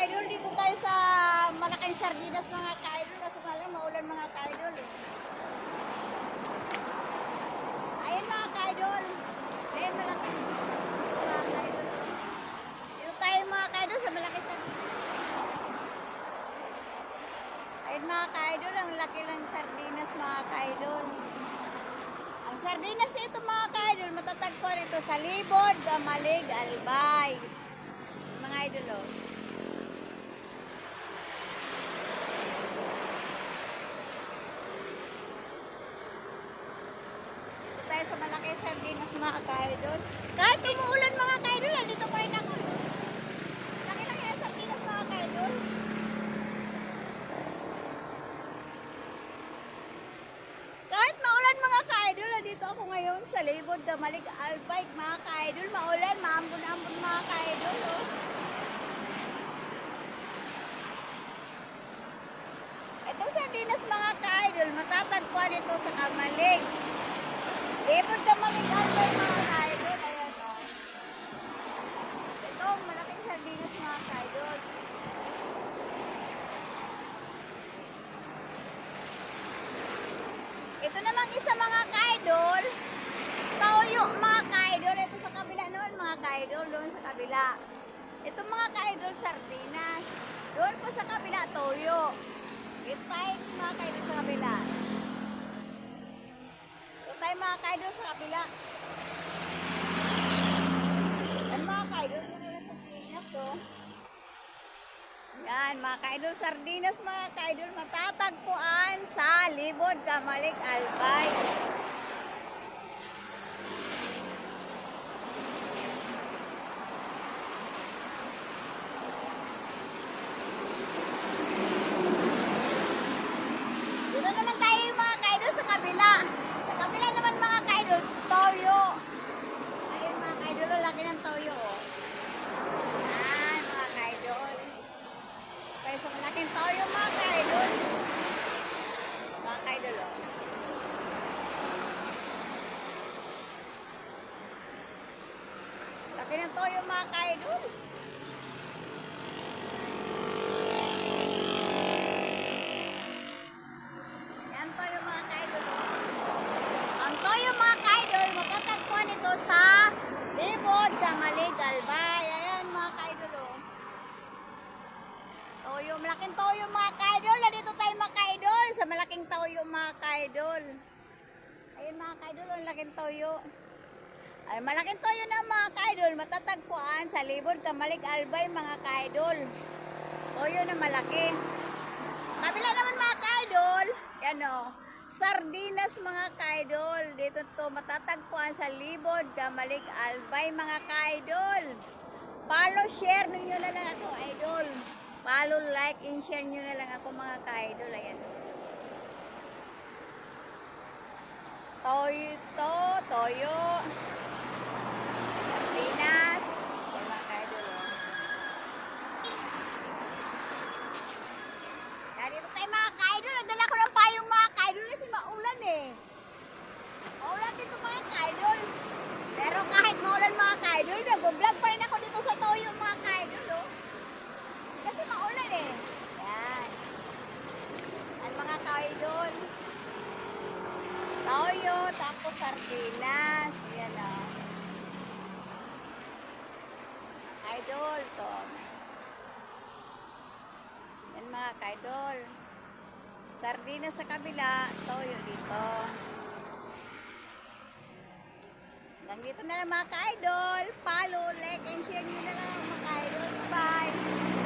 ka-idol, dito tayo sa malaking sardinas mga ka-idol kasi malang maulan mga ka-idol. Ayan mga ka-idol. Ayan malaking mga ka-idol. Dito tayo mga ka-idol sa malaking sardinas. Ayan mga ka-idol, ang laki lang sardinas mga ka-idol. Ang sardinas ito mga ka-idol, matatagpuan ito sa Libod, Damalig, Albay. Mga idol oh. Tayo sa malaking sardinas mga ka-idol. Kahit umuulan mga ka-idol, dito pa rin ako. Laki-laki na sardinas mga ka-idol. Kahit maulan mga ka-idol, dito ako ngayon sa Libod, Damalig, Albay. Mga ka-idol, maulan, maambon-ambon mga ka-idol. Oh. Itong sardinas mga ka-idol, matatagpuan ito sa Kamalig. Libod, Damalig, Albay mga ka-idol. Ayan o. Ito, malaking sardinas mga ka-idol. Ito namang isa mga ka-idol. Toyo mga ka-idol. Ito sa kabila naman mga ka-idol. Doon sa kabila. Ito mga ka-idol sardinas. Doon po sa kabila toyo. Ito tayo mga ka-idol sa kabila. Tayo mga ka-idol sa kabila. Yan mga ka-idol, sardinas oh. Yan mga ka-idol, sardinas mga ka-idol, matatagpuan sa Libod, Damalig, Albay. Dito naman tayo mga ka-idol sa kabila. Kabila naman mga ka-idol, toyo. Ayun mga ka-idol, laki ng toyo oh. Yan mga ka-idol. Kaya sa malaking toyo mga ka-idol. Mga ka-idol oh. Laki ng toyo mga ka-idol. Yan toyo mga ka-idol oh. Ang toyo mga ka-idol, matatagpuan ito sa Libod, Damalig, Albay. Ayan mga ka-idol oh. Toyo, malaking toyo mga ka-idol. Dito tayo mga ka-idol sa malaking toyo mga ka-idol. Ayan mga ka-idol, ang laking toyo. Ay, malaking toyo na mga ka-idol, matatagpuan sa Libod, Damalig, Albay mga ka-idol. Toyo na malaki. Kabila naman mga ka-idol, yan o. Sardinas mga ka-idol. Dito to matatagpuan sa Libod, Damalig, Albay mga ka-idol. Follow, share ninyo na lang ako, idol. Follow, like, and share nyo na lang ako mga ka-idol. Ayan. Toyo to, toyo. Sardinas. Ayan mga ka-idol. Yan, dito tayo mga ka-idol. Nagdala ko ng payong mga ka-idol kasi maulan eh. Maulan dito mga ka-idol. Pero kahit maulan mga ka-idol, nag-vlog pa rin ako dito sa toyo mga ka-idol. Oh. Kasi maulan eh. Yan. Yan mga ka-idol. Toyo, tapos sardinas. Yan o. Idol to. Yan mga ka-idol. Sardinas sa kabila, toyo dito. Hanggang dito na lang mga ka-idol. Follow, like, and share nyo na lang mga ka-idol. Bye!